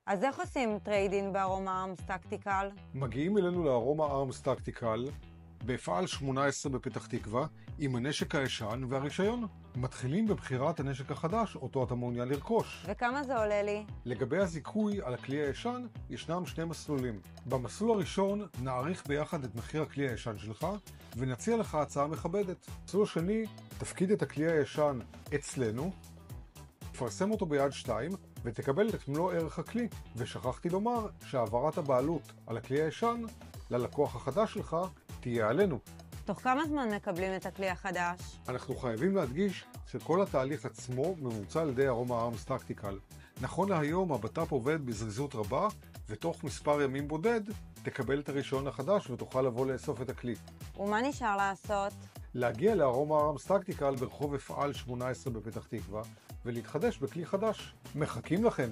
אז איך עושים טריידין בארומה ארמס טקטיקל? מגיעים אלינו לארומה ארמס טקטיקל בהפעל 18 בפתח תקווה עם הנשק הישן והרישיון. מתחילים בבחירת הנשק החדש אותו אתה מעוניין לרכוש. וכמה זה עולה לי? לגבי הזיכוי על הכלי הישן ישנם שני מסלולים. במסלול הראשון נעריך ביחד את מחיר הכלי הישן שלך ונציע לך הצעה מכבדת. במסלול השני תפקיד את הכלי הישן אצלנו, תפרסם אותו ביד 2 ותקבל את מלוא ערך הכלי. ושכחתי לומר שהעברת הבעלות על הכלי הישן ללקוח החדש שלך תהיה עלינו. תוך כמה זמן מקבלים את הכלי החדש? אנחנו חייבים להדגיש שכל התהליך עצמו מבוצע על ידי ארומה ארמס טקטיקל. נכון להיום הבט"פ עובד בזריזות רבה, ותוך מספר ימים בודד תקבל את הרישיון החדש ותוכל לבוא לאסוף את הכלי. ומה נשאר לעשות? להגיע לארומה ארמס טקטיקל ברחוב הפעל 18 בפתח תקווה ולהתחדש בכלי חדש. מחכים לכם!